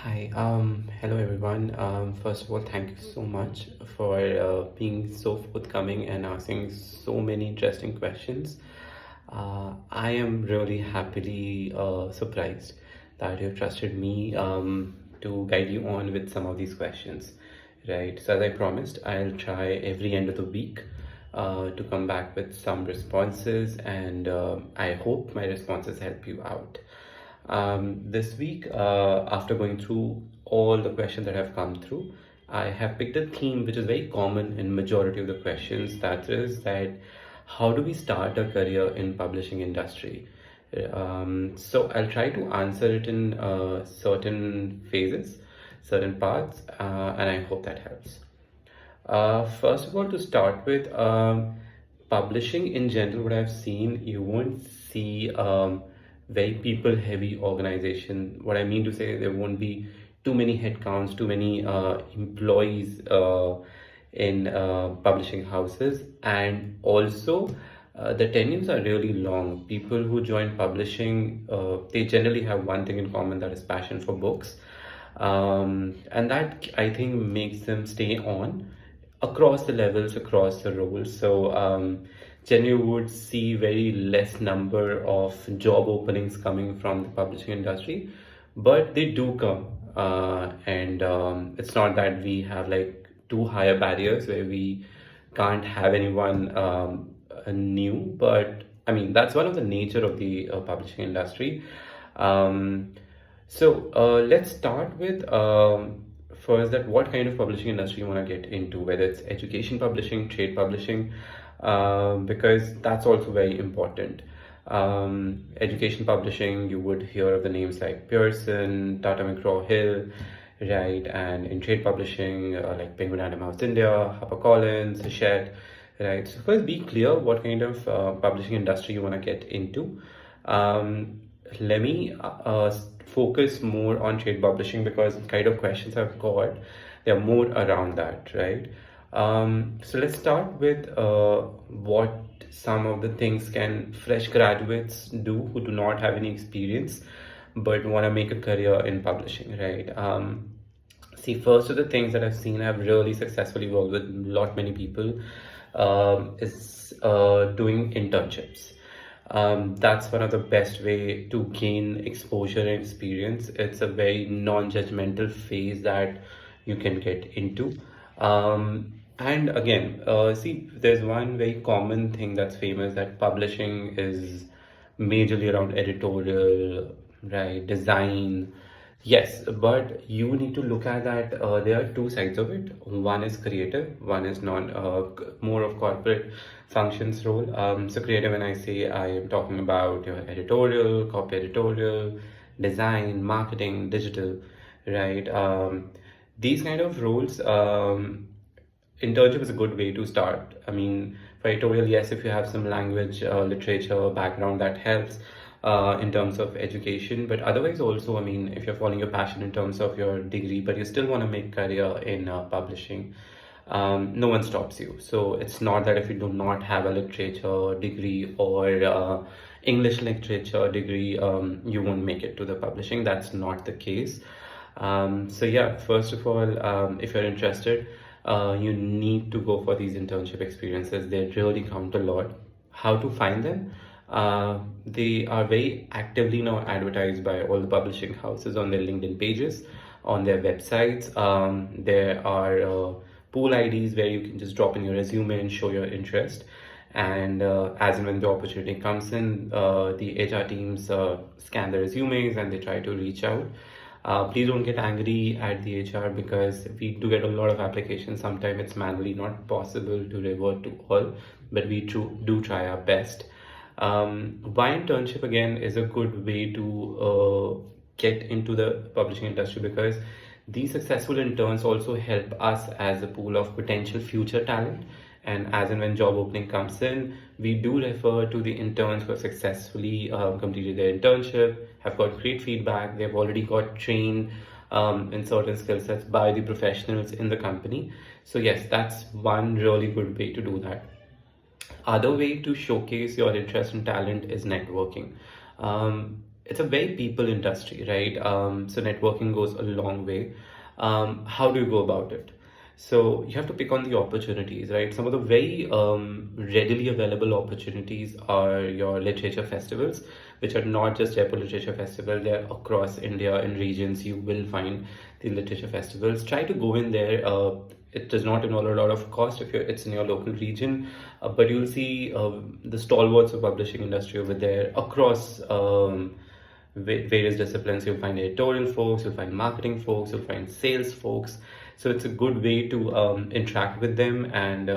Hello everyone. First of all, thank you so much for being so forthcoming and asking so many interesting questions. I am really happily surprised that you trusted me to guide you on with some of these questions, right? So as I promised, I'll try every end of the week to come back with some responses, and I hope my responses help you out. This week, after going through all the questions that have come through, I have picked a theme which is very common in majority of the questions. That is that how do we start a career in publishing industry? So I'll try to answer it in certain phases, certain parts, and I hope that helps. First of all, to start with, publishing in general, what I've seen, you won't see very people heavy organization. What I mean to say, there won't be too many headcounts, too many employees in publishing houses, and also the tenures are really long. People who join publishing, they generally have one thing in common, that is passion for books, and that I think makes them stay on across the levels, across the roles. So generally would see very less number of job openings coming from the publishing industry, but they do come. And it's not that we have like too higher barriers where we can't have anyone new, but I mean, that's one of the nature of the publishing industry. Um, let's start with first that what kind of publishing industry you want to get into, whether it's education publishing, trade publishing, because that's also very important. Education publishing, you would hear of the names like Pearson, Tata McGraw-Hill, right? And in trade publishing, like Penguin Random House India, HarperCollins, Hachette, right? So first, be clear what kind of publishing industry you want to get into. Let me focus more on trade publishing because the kind of questions I've got, they're more around that, right? So let's start with what some of the things can fresh graduates do who do not have any experience but want to make a career in publishing, right? See, first of the things that I've seen have really successfully worked with many people is doing internships. That's one of the best way to gain exposure and experience. It's a very non-judgmental phase that you can get into. And again, see, there's one very common thing that's famous, that publishing is majorly around editorial, right, design. Yes, but you need to look at that. There are two sides of it. One is creative, one is non, more of corporate functions role. So creative, when I say, I am talking about your editorial, copy editorial, design, marketing, digital, right? These kind of roles, internship is a good way to start. I mean, for editorial, yes, if you have some language, literature background, that helps in terms of education. But otherwise, also, I mean, if you're following your passion in terms of your degree, but you still want to make career in publishing, no one stops you. So it's not that if you do not have a literature degree or English literature degree, you won't make it to the publishing. That's not the case. So yeah, first of all, if you're interested, you need to go for these internship experiences. They really count a lot. How to find them? They are very actively now advertised by all the publishing houses on their LinkedIn pages, on their websites. There are pool IDs where you can just drop in your resume and show your interest. And as and when the opportunity comes in, the HR teams scan the resumes and they try to reach out. Please don't get angry at the HR because we do get a lot of applications. Sometimes it's manually not possible to revert to all, but we do try our best. Why internship again is a good way to get into the publishing industry, because these successful interns also help us as a pool of potential future talent. And as and when job opening comes in, we do refer to the interns who have successfully completed their internship, have got great feedback, they've already got trained in certain skill sets by the professionals in the company. So yes, that's one really good way to do that. Other way to showcase your interest and talent is networking. it's a very people industry, right? So networking goes a long way. How do you go about it? So you have to pick on the opportunities, right? Some of the very readily available opportunities are your literature festivals, which are not just Jaipur Literature Festival. They're across India in regions. You will find the literature festivals. Try to go in there. It does not involve a lot of cost if it's in your local region, but you'll see the stalwarts of publishing industry over there across various disciplines. You'll find editorial folks, you'll find marketing folks, you'll find sales folks. So it's a good way to interact with them and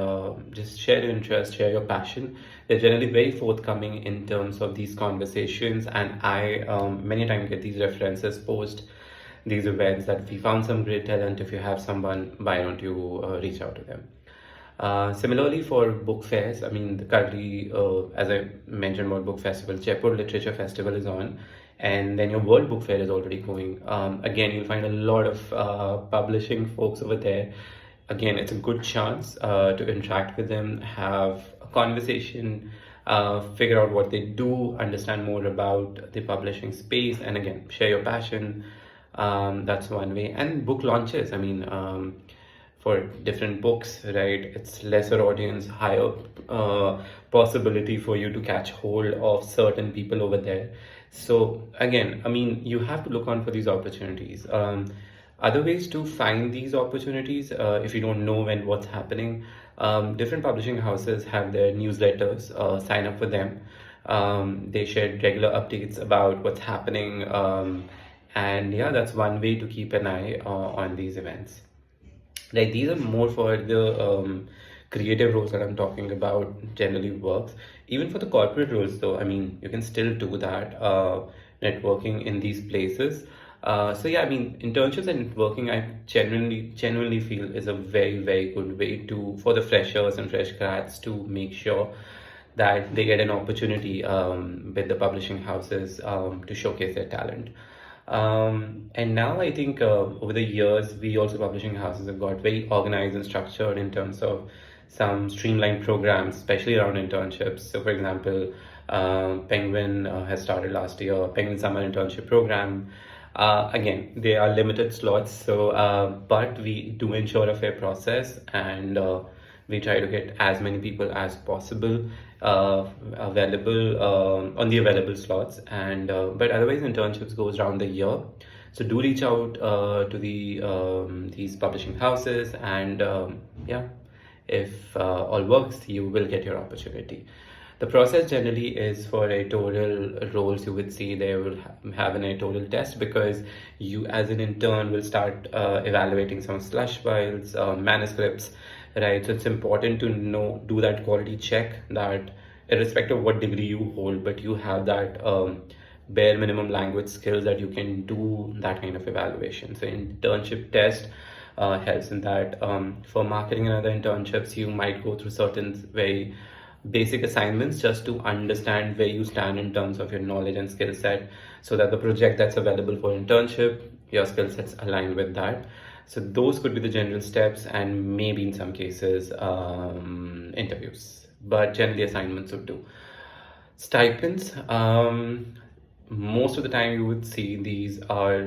just share your interest, share your passion. They're generally very forthcoming in terms of these conversations, and I many times get these references post these events that we found some great talent. If you have someone, why don't you reach out to them? Similarly, for book fairs, I mean, currently, as I mentioned about book festivals, Jaipur Literature Festival is on, and then your World Book Fair is already going. Again, you'll find a lot of publishing folks over there. Again, it's a good chance to interact with them, have a conversation, figure out what they do, understand more about the publishing space, and again, share your passion. That's one way. And book launches, I mean, for different books, right? It's lesser audience, higher possibility for you to catch hold of certain people over there. So again, I mean, you have to look on for these opportunities. Other ways to find these opportunities, if you don't know when what's happening, different publishing houses have their newsletters. Sign up for them. They share regular updates about what's happening, and yeah, that's one way to keep an eye on these events. Like these are more for the creative roles that I'm talking about generally works. Even for the corporate roles though, I mean, you can still do that, networking in these places. So yeah, I mean, internships and networking, I genuinely feel is a very good way to for the freshers and fresh grads to make sure that they get an opportunity with the publishing houses to showcase their talent. And now I think over the years, we also publishing houses have got very organized and structured in terms of some streamlined programs, especially around internships. So, for example, Penguin has started last year, Penguin Summer Internship Program. Again, they are limited slots, so but we do ensure a fair process, and we try to get as many people as possible available on the available slots. And but otherwise, internships goes around the year. So do reach out to these publishing houses, and yeah, if all works, you will get your opportunity. The process generally is for editorial roles. You would see they will have an editorial test, because you as an intern will start evaluating some slush files, manuscripts, right? So it's important to do that quality check, that irrespective of what degree you hold, but you have that bare minimum language skills that you can do that kind of evaluation. So internship test helps in that. For marketing and other internships, you might go through certain very basic assignments just to understand where you stand in terms of your knowledge and skill set, so that the project that's available for internship, your skill sets align with that. So those could be the general steps, and maybe in some cases interviews, but generally assignments would do. Stipends, most of the time you would see these are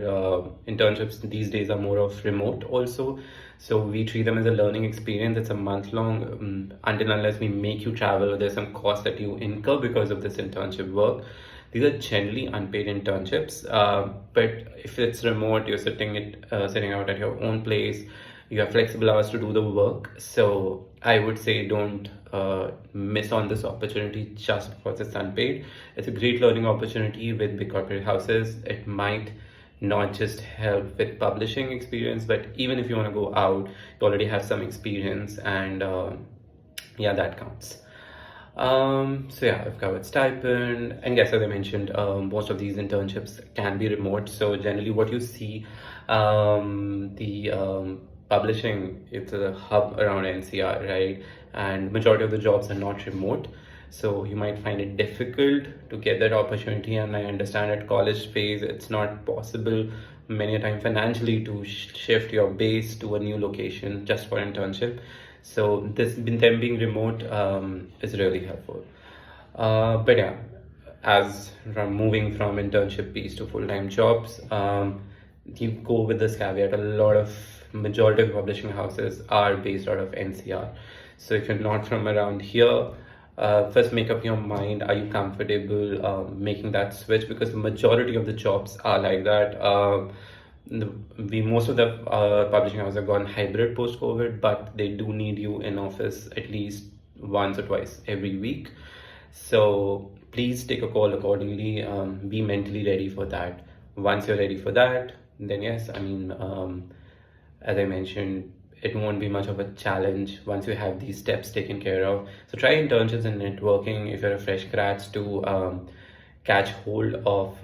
internships these days are more of remote also. So we treat them as a learning experience. It's a month long, until unless we make you travel, or there's some cost that you incur because of this internship work. These are generally unpaid internships, but if it's remote, you're sitting out at your own place, you have flexible hours to do the work. So I would say don't miss on this opportunity just because it's unpaid. It's a great learning opportunity with big corporate houses. It might not just help with publishing experience, but even if you want to go out, you already have some experience, and yeah, that counts. So yeah, I've covered stipend, and yes, as I mentioned, most of these internships can be remote. So generally, what you see, the publishing, it's a hub around NCR, right? And majority of the jobs are not remote. So you might find it difficult to get that opportunity, and I understand at college phase it's not possible many a time financially to shift your base to a new location just for internship. So them being remote is really helpful. But yeah, as from moving from internship piece to full-time jobs, you go with this caveat. A lot of majority of publishing houses are based out of NCR. So if you're not from around here, first make up your mind. Are you comfortable making that switch? Because the majority of the jobs are like that. We most of the publishing houses have gone hybrid post COVID, but they do need you in office at least once or twice every week. So please take a call accordingly. Be mentally ready for that. Once you're ready for that, then yes, I mean, as I mentioned, it won't be much of a challenge once you have these steps taken care of. So try internships and networking if you're a fresh grad to catch hold of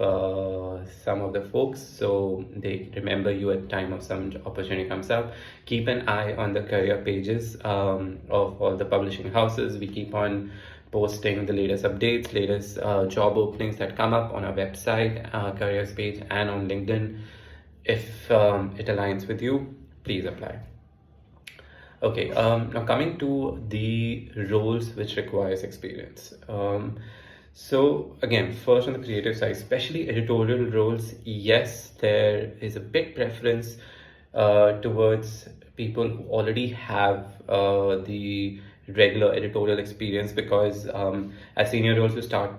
some of the folks so they remember you at the time of some opportunity comes up. Keep an eye on the career pages of all the publishing houses. We keep on posting the latest updates, latest job openings that come up on our website, careers page, and on LinkedIn. If it aligns with you, please apply. Okay, now coming to the roles which requires experience. So again, first on the creative side, especially editorial roles, yes, there is a big preference towards people who already have the regular editorial experience, because as senior roles you start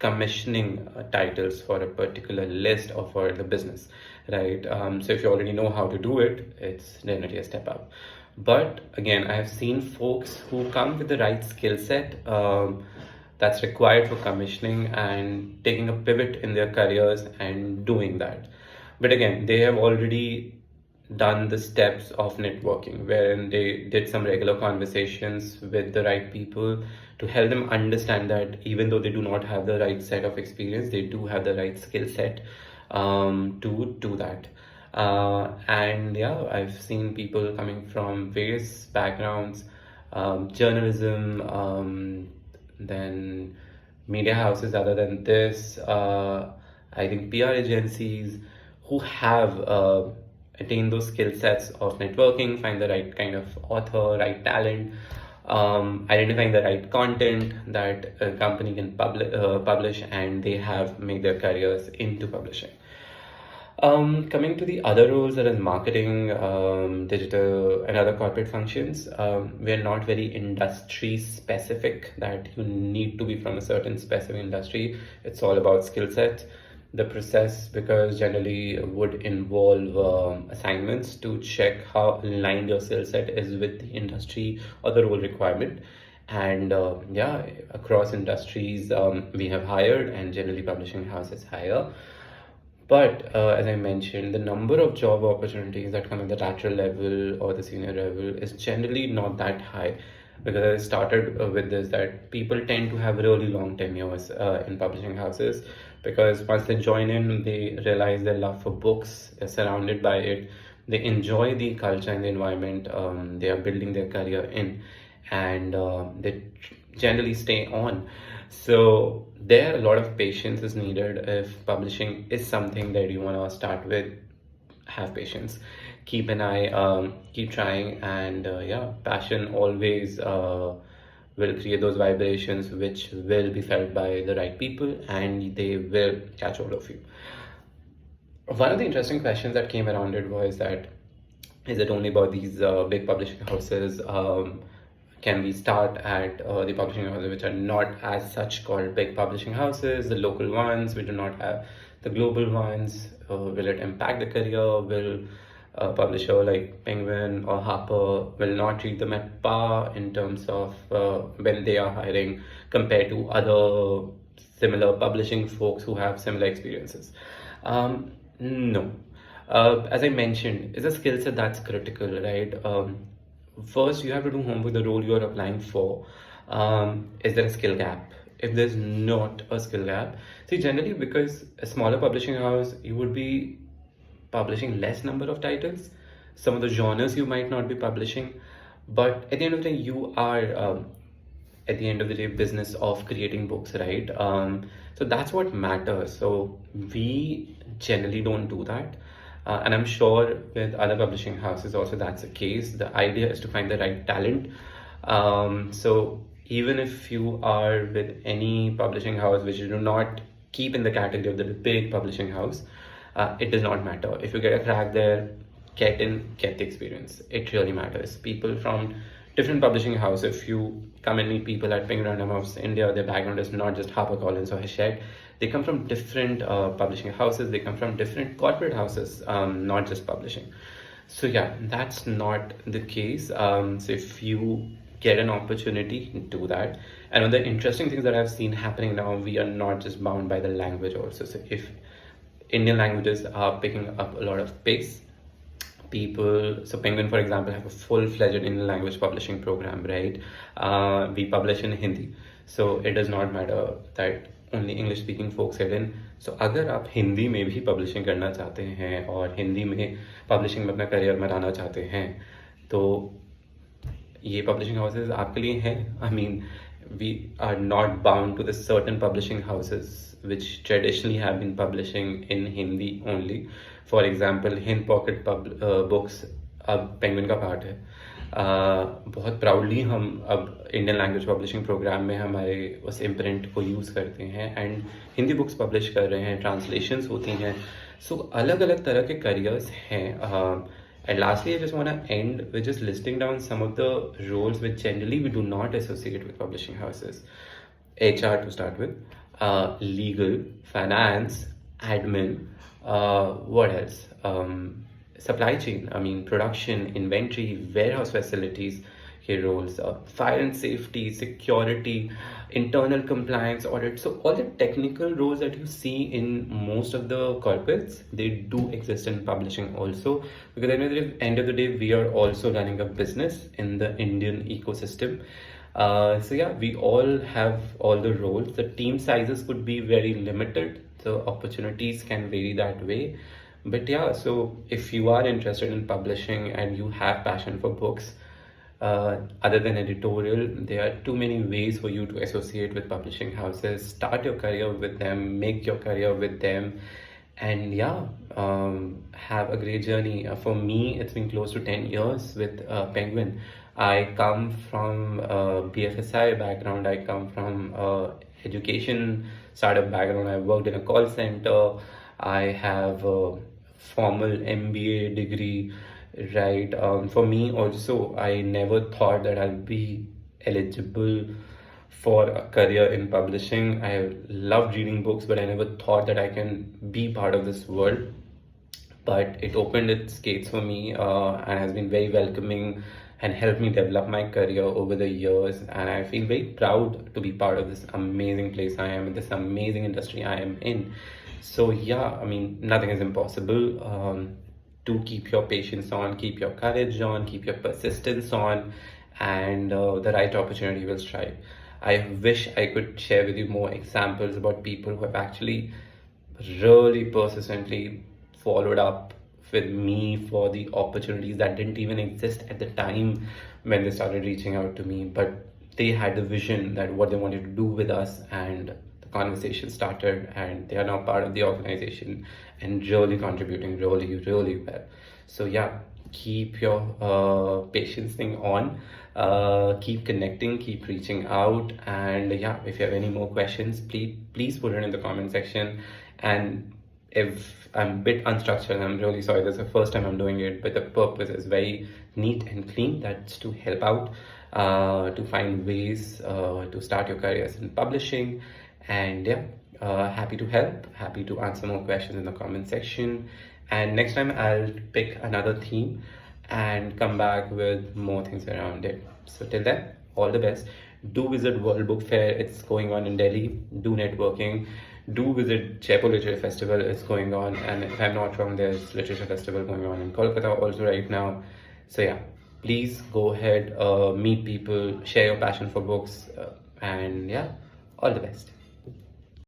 commissioning titles for a particular list or for the business, right? So if you already know how to do it, it's definitely a step up. But again, I have seen folks who come with the right skill set that's required for commissioning and taking a pivot in their careers and doing that. But again, they have already done the steps of networking, wherein they did some regular conversations with the right people to help them understand that even though they do not have the right set of experience, they do have the right skill set to do that. And yeah, I've seen people coming from various backgrounds, journalism, then media houses other than this, I think PR agencies, who have attain those skill sets of networking, find the right kind of author, right talent, identifying the right content that a company can publish, and they have made their careers into publishing. Coming to the other roles, that is marketing, digital, and other corporate functions, we're not very industry specific that you need to be from a certain specific industry. It's all about skill set. The process, because generally would involve assignments to check how aligned your skill set is with the industry or the role requirement. And yeah, across industries, we have hired, and generally publishing houses hire. But as I mentioned, the number of job opportunities that come at the lateral level or the senior level is generally not that high, because I started with this, that people tend to have really long tenures in publishing houses, because once they join in, they realize their love for books, they're surrounded by it, they enjoy the culture and the environment they are building their career in, and they generally stay on. So there, a lot of patience is needed. If publishing is something that you want to start with, have patience, keep an eye, keep trying, and yeah, passion always will create those vibrations which will be felt by the right people, and they will catch hold of you. One of the interesting questions that came around it was that, is it only about these big publishing houses? Can we start at the publishing houses which are not as such called big publishing houses, the local ones? We do not have the global ones. Will it impact the career? Will a publisher like Penguin or Harper will not treat them at par in terms of when they are hiring compared to other similar publishing folks who have similar experiences? No. As I mentioned, it's a skill set that's critical, right? First, you have to do homework, the role you are applying for. Is there a skill gap? If there's not a skill gap, see, generally, because a smaller publishing house, you would be publishing less number of titles. Some of the genres you might not be publishing, but at the end of the day, you are at the end of the day business of creating books, right? So that's what matters. So we generally don't do that. And I'm sure with other publishing houses also that's the case. The idea is to find the right talent. So even if you are with any publishing house which you do not keep in the category of the big publishing house, it does not matter. If you get a crack there, get in, get the experience. It really matters. People from different publishing house, if you come and meet people at Penguin Random House India, their background is not just HarperCollins or Hachette. They come from different publishing houses. They come from different corporate houses, not just publishing. So yeah, that's not the case. So if you get an opportunity, do that. And one of the interesting things that I've seen happening now, we are not just bound by the language also. So if Indian languages are picking up a lot of pace, people, so Penguin, for example, have a full-fledged Indian language publishing program, right? We publish in Hindi, so it does not matter that only English speaking folks get in. So अगर आप हिंदी में भी publishing करना चाहते हैं और हिंदी में publishing में अपना करियर बनाना चाहते हैं, तो ये पब्लिशिंग हाउसेज आपके लिए हैं. I mean, we are not bound to the certain publishing houses which traditionally have been publishing in Hindi only. For example, Hind Pocket Books अब पेंगुइन का पार्ट है. बहुत प्राउडली हम अब इंडियन लैंग्वेज पब्लिशिंग प्रोग्राम में हमारे उस imprint को यूज़ करते हैं एंड हिंदी बुक्स पब्लिश कर रहे हैं, ट्रांसलेशंस होती हैं. सो अलग अलग तरह के करियर्स हैं. And lastly, I just want to end with just listing down some of the roles which generally we do not associate with publishing houses. HR to start with, legal, finance, admin, what else? Supply chain, I mean, production, inventory, warehouse facilities, के roles, fire and safety, security, internal compliance, audit. So all the technical roles that you see in most of the corporates, they do exist in publishing also, because at the end of the day, we are also running a business in the Indian ecosystem. So yeah, we all have all the roles. The team sizes could be very limited, so opportunities can vary that way. But yeah, so if you are interested in publishing and you have passion for books, other than editorial, there are too many ways for you to associate with publishing houses. Start your career with them, make your career with them, and yeah, have a great journey. For me, it's been close to 10 years with Penguin. I come from BFSI background. I come from education startup background. I worked in a call center. I have a formal MBA degree, right? For me also, I never thought that I'll be eligible for a career in publishing. I loved reading books, but I never thought that I can be part of this world. But it opened its gates for me and has been very welcoming and helped me develop my career over the years. And I feel very proud to be part of this amazing place I am in, this amazing industry I am in. So yeah, I mean, nothing is impossible. To keep your patience on, keep your courage on, keep your persistence on, and the right opportunity will strike. I wish I could share with you more examples about people who have actually really persistently followed up with me for the opportunities that didn't even exist at the time when they started reaching out to me, but they had the vision that what they wanted to do with us, and the conversation started, and they are now part of the organization and really contributing really well. So yeah, keep your patience thing on, keep connecting, keep reaching out, and yeah, if you have any more questions, please put it in the comment section. And if I'm a bit unstructured, I'm really sorry. This is the first time I'm doing it, but the purpose is very neat and clean. That's to help out, to find ways to start your careers in publishing. And yeah, happy to help, happy to answer more questions in the comment section. And next time I'll pick another theme and come back with more things around it. So till then, all the best. Do visit World Book Fair. It's going on in Delhi. Do networking. Do visit Jaipur Literature Festival. It's going on, and if I'm not wrong, there's Literature Festival going on in Kolkata also right now. So yeah, please go ahead, meet people, share your passion for books, and yeah, all the best.